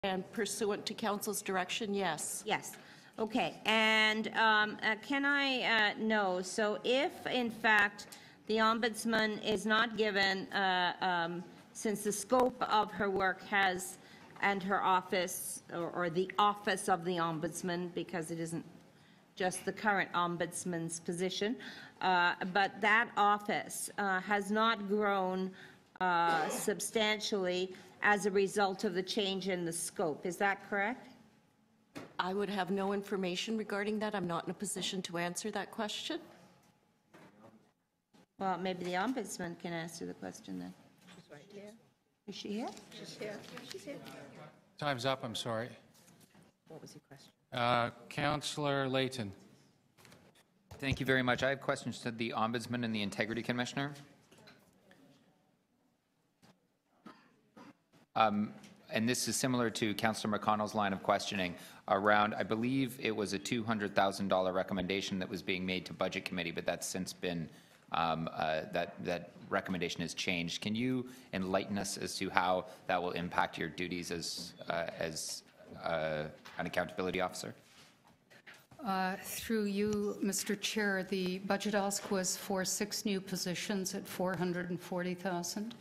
And pursuant to Council's direction, yes. Yes. Okay. And can I know, so if in fact the Ombudsman is not given, since the scope of her work has, and her office, or the office of the Ombudsman, because it isn't just the current Ombudsman's position, but that office has not grown substantially as a result of the change in the scope. Is that correct? I would have no information regarding that. I'm not in a position to answer that question. Well, maybe the Ombudsman can answer the question then. She's right here. Is she here? She's here. She's here. Time's up, I'm sorry. What was your question? Councillor Layton. Thank you very much. I have questions to the Ombudsman and the Integrity Commissioner. And this is similar to Councillor McConnell's line of questioning around, I believe it was a $200,000 recommendation that was being made to Budget Committee, but that's since been, that recommendation has changed. Can you enlighten us as to how that will impact your duties as an accountability officer? Through you, Mr. Chair, the budget ask was for 6 new positions at $440,000.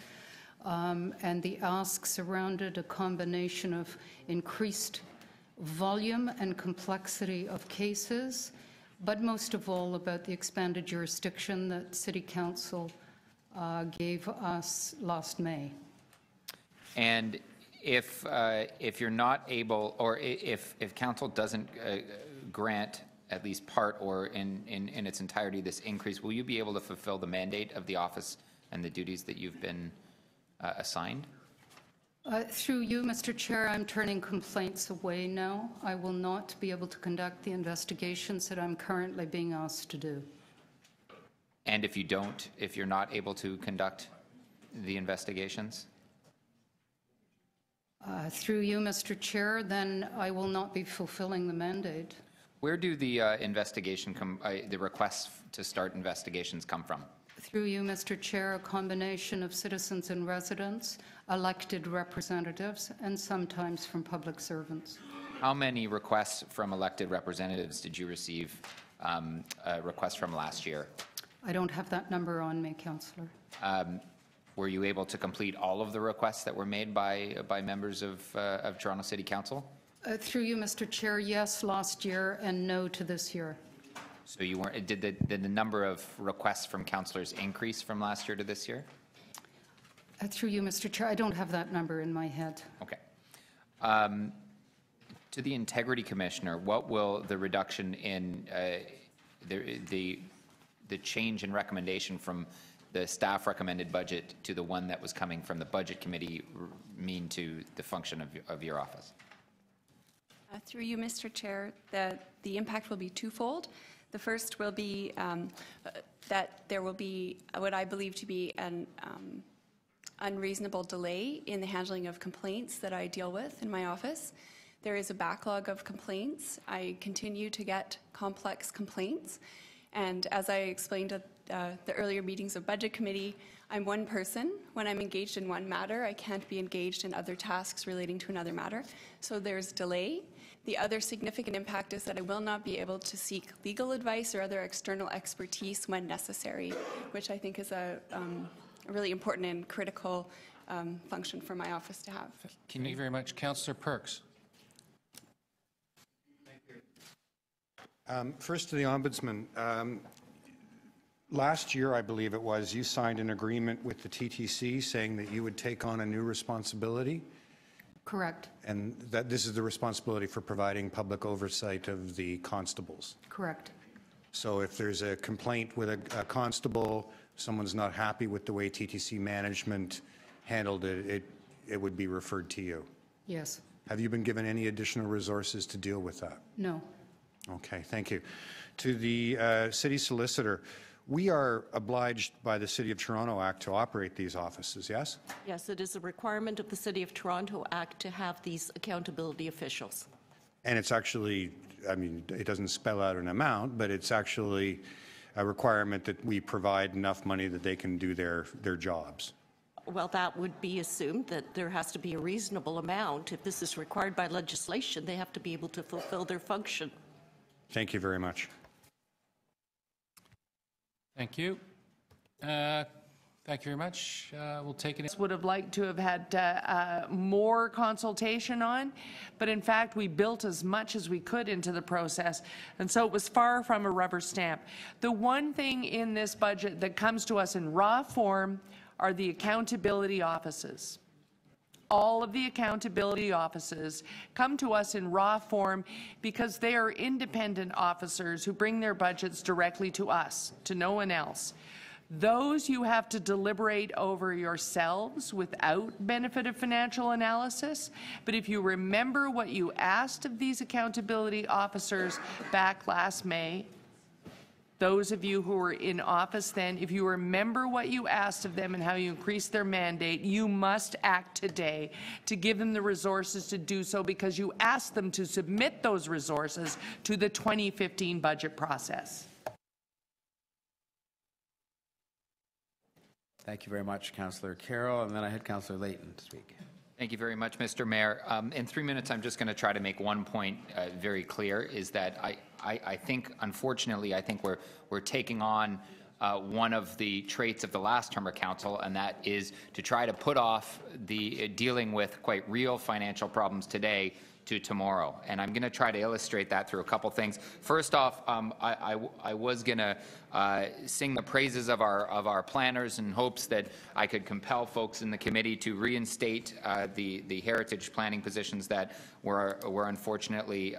And the ask surrounded a combination of increased volume and complexity of cases, but most of all about the expanded jurisdiction that City Council gave us last May. And if you're not able, or if Council doesn't grant at least part or in its entirety this increase, will you be able to fulfill the mandate of the office and the duties that you've been assigned? Through you, Mr. Chair, I'm turning complaints away now. I will not be able to conduct the investigations that I'm currently being asked to do. And if you're not able to conduct the investigations? Through you, Mr. Chair, then I will not be fulfilling the mandate. Where do the the requests to start investigations come from? Through you, Mr. Chair, a combination of citizens and residents, elected representatives, and sometimes from public servants. How many requests from elected representatives did you receive requests from last year? I don't have that number on me, Councillor. Were you able to complete all of the requests that were made by members of Toronto City Council? Through you, Mr. Chair, yes, last year, and no to this year. So you weren't. Did the number of requests from councillors increase from last year to this year? Through you, Mr. Chair, I don't have that number in my head. Okay. To the Integrity Commissioner, what will the reduction in the change in recommendation from the staff recommended budget to the one that was coming from the Budget Committee mean to the function of your office? Through you, Mr. Chair, the impact will be twofold. The first will be that there will be what I believe to be an unreasonable delay in the handling of complaints that I deal with in my office. There is a backlog of complaints. I continue to get complex complaints. And as I explained at the earlier meetings of Budget Committee, I'm one person. When I'm engaged in one matter, I can't be engaged in other tasks relating to another matter. So there's delay. The other significant impact is that I will not be able to seek legal advice or other external expertise when necessary, which I think is a really important and critical function for my office to have. Thank you very much. Councillor Perks. First to the Ombudsman. Last year, I believe it was, you signed an agreement with the TTC saying that you would take on a new responsibility. Correct. And that this is the responsibility for providing public oversight of the constables. Correct. So if there's a complaint with a constable, someone's not happy with the way TTC management handled it, it would be referred to you. Yes. Have you been given any additional resources to deal with that? No. Okay, thank you. To the city solicitor, we are obliged by the City of Toronto Act to operate these offices, yes? Yes, it is a requirement of the City of Toronto Act to have these accountability officials. And it's actually, I mean, it doesn't spell out an amount, but it's actually a requirement that we provide enough money that they can do their jobs. Well, that would be assumed that there has to be a reasonable amount. If this is required by legislation, they have to be able to fulfill their function. Thank you very much. Thank you. Thank you very much. We'll take it. Would have liked to have had more consultation on, but in fact we built as much as we could into the process, and so it was far from a rubber stamp. The one thing in this budget that comes to us in raw form are the accountability offices. All of the accountability offices come to us in raw form because they are independent officers who bring their budgets directly to us, to no one else. Those you have to deliberate over yourselves without benefit of financial analysis. But if you remember what you asked of these accountability officers back last May, those of you who were in office then, if you remember what you asked of them and how you increased their mandate, you must act today to give them the resources to do so, because you asked them to submit those resources to the 2015 budget process. Thank you very much, Councillor Carroll. And then I had Councillor Layton to speak. Thank you very much, Mr. Mayor. In 3 minutes, I'm just going to try to make one point very clear, is that I think, unfortunately, I think we're taking on one of the traits of the last term of council, and that is to try to put off the dealing with quite real financial problems today to tomorrow. And I'm going to try to illustrate that through a couple things. First off, I was going to sing the praises of our planners in hopes that I could compel folks in the committee to reinstate the heritage planning positions that were unfortunately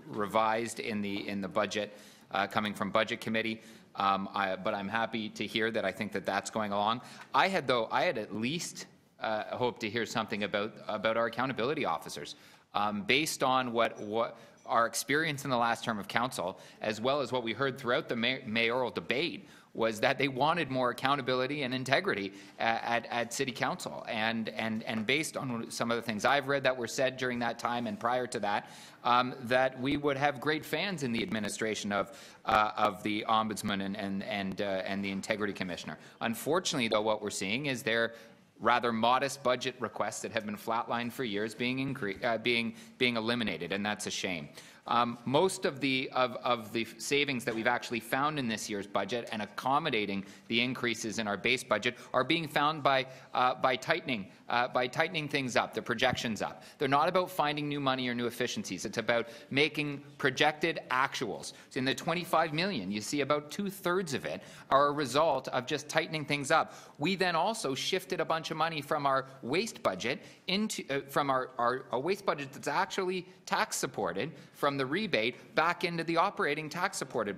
revised in the budget coming from Budget Committee. But I'm happy to hear that I think that that's going along. I had at least hope to hear something about our accountability officers, based on what our experience in the last term of council, as well as what we heard throughout the mayoral debate, was that they wanted more accountability and integrity at City Council. And based on some of the things I've read that were said during that time and prior to that, that we would have great fans in the administration of the Ombudsman and the Integrity Commissioner. Unfortunately, though, what we're seeing is their rather modest budget requests that have been flatlined for years being eliminated, and that's a shame. Most of the savings that we've actually found in this year's budget and accommodating the increases in our base budget are being found by tightening things up, the projections up. They're not about finding new money or new efficiencies. It's about making projected actuals. So in the 25 million, you see about 2/3 of it are a result of just tightening things up. We then also shifted a bunch of money from our waste budget into from our waste budget that's actually tax supported from the rebate back into the operating tax supported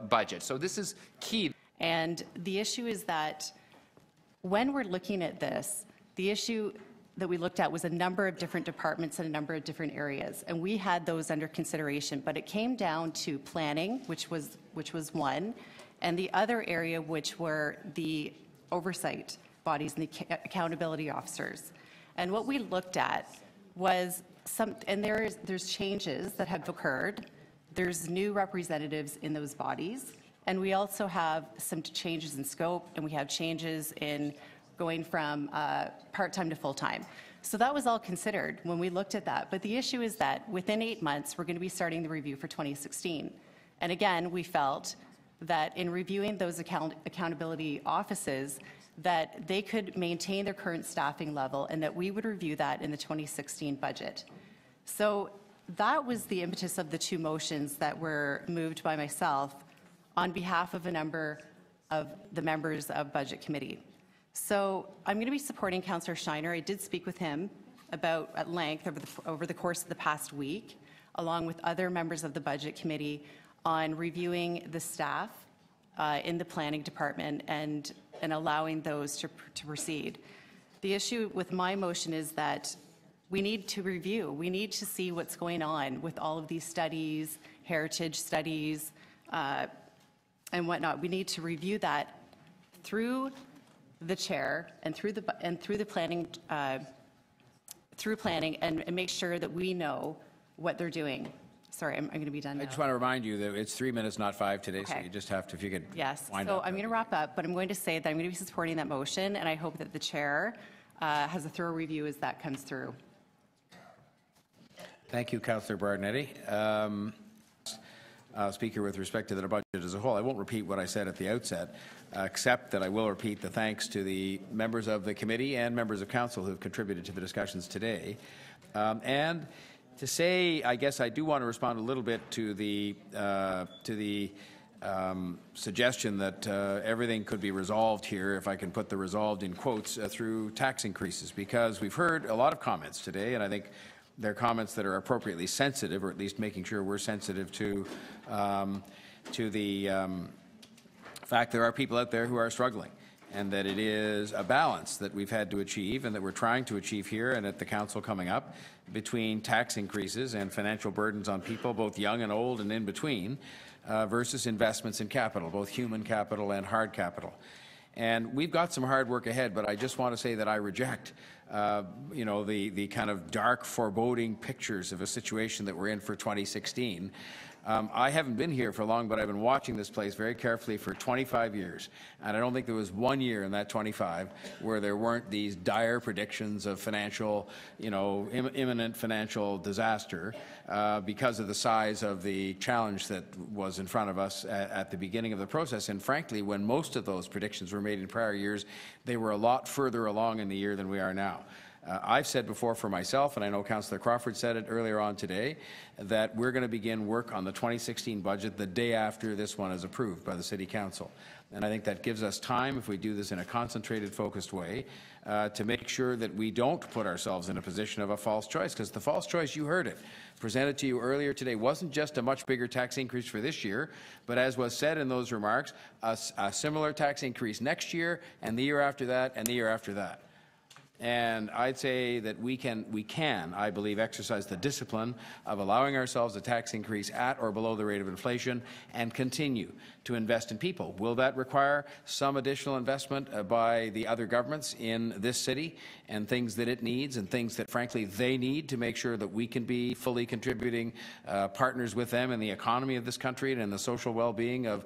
budget. So this is key. And the issue is that when we're looking at this, the issue that we looked at was a number of different departments in a number of different areas, and we had those under consideration. But it came down to planning, which was one, and the other area, which were the oversight bodies and the accountability officers. And what we looked at was there's changes that have occurred. There's new representatives in those bodies, and we also have some changes in scope, and we have changes in going from part-time to full-time. So that was all considered when we looked at that. But the issue is that within 8 months, we're going to be starting the review for 2016. And again, we felt that in reviewing those accountability offices, that they could maintain their current staffing level and that we would review that in the 2016 budget. So that was the impetus of the two motions that were moved by myself on behalf of a number of the members of Budget Committee. So I'm going to be supporting Councillor Shiner. I did speak with him at length over the course of the past week, along with other members of the Budget Committee, on reviewing the staff in the planning department and allowing those to proceed. The issue with my motion is that we need to review. We need to see what's going on with all of these studies, heritage studies, and whatnot. We need to review that through the chair and through the planning, and make sure that we know what they're doing. Sorry, I'm going to be done now. I just want to remind you that it's 3 minutes, not 5 today, so Okay. you just have to, if you could Yes, wind so up. I'm going to wrap up, but I'm going to say that I'm going to be supporting that motion, and I hope that the chair has a thorough review as that comes through. Thank you, Councillor Bardinetti. Speaker, with respect to the budget as a whole, I won't repeat what I said at the outset, except that I will repeat the thanks to the members of the committee and members of council who have contributed to the discussions today. And to say, I guess I do want to respond a little bit to the suggestion that everything could be resolved here, if I can put the resolved in quotes, through tax increases, because we've heard a lot of comments today, and I think they're comments that are appropriately sensitive, or at least making sure we're sensitive to the fact there are people out there who are struggling, and that it is a balance that we've had to achieve and that we're trying to achieve here and at the council coming up between tax increases and financial burdens on people, both young and old and in between, versus investments in capital, both human capital and hard capital. And we've got some hard work ahead, but I just want to say that I reject you know, the kind of dark, foreboding pictures of a situation that we're in for 2016. I haven't been here for long, but I've been watching this place very carefully for 25 years, and I don't think there was one year in that 25 where there weren't these dire predictions of financial, you know, imminent financial disaster because of the size of the challenge that was in front of us at the beginning of the process. And frankly, when most of those predictions were made in prior years, they were a lot further along in the year than we are now. I've said before for myself, and I know Councillor Crawford said it earlier on today, that we're going to begin work on the 2016 budget the day after this one is approved by the City Council. And I think that gives us time, if we do this in a concentrated, focused way, to make sure that we don't put ourselves in a position of a false choice, because the false choice, you heard it, presented to you earlier today, wasn't just a much bigger tax increase for this year, but as was said in those remarks, a similar tax increase next year, and the year after that, and the year after that. And I'd say that we can, I believe, exercise the discipline of allowing ourselves a tax increase at or below the rate of inflation and continue to invest in people. Will that require some additional investment by the other governments in this city and things that it needs and things that, frankly, they need to make sure that we can be fully contributing partners with them in the economy of this country and in the social well-being of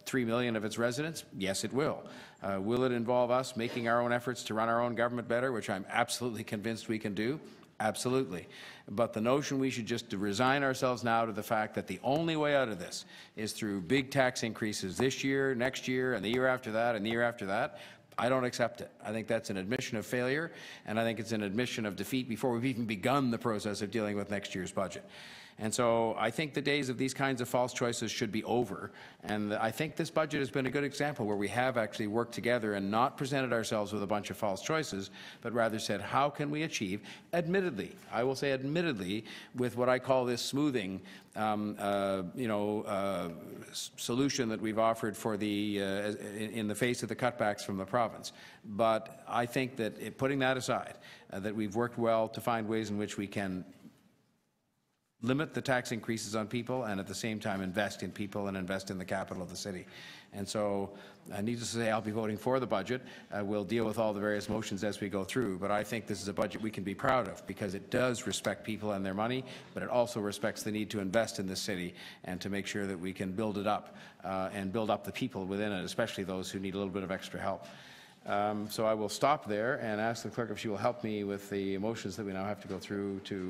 3 million of its residents? Yes, it will. Will it involve us making our own efforts to run our own government better, which I'm absolutely convinced we can do? Absolutely. But the notion we should just resign ourselves now to the fact that the only way out of this is through big tax increases this year, next year, and the year after that, and the year after that, I don't accept it. I think that's an admission of failure, and I think it's an admission of defeat before we've even begun the process of dealing with next year's budget. And so I think the days of these kinds of false choices should be over. And I think this budget has been a good example where we have actually worked together and not presented ourselves with a bunch of false choices, but rather said, how can we achieve, admittedly, I will say admittedly, with what I call this smoothing solution that we've offered for the in the face of the cutbacks from the province. But I think that putting that aside, that we've worked well to find ways in which we can limit the tax increases on people and at the same time invest in people and invest in the capital of the city. And so, needless to say, I'll be voting for the budget. We'll deal with all the various motions as we go through, but I think this is a budget we can be proud of because it does respect people and their money, but it also respects the need to invest in this city and to make sure that we can build it up and build up the people within it, especially those who need a little bit of extra help. So I will stop there and ask the clerk if she will help me with the motions that we now have to go through to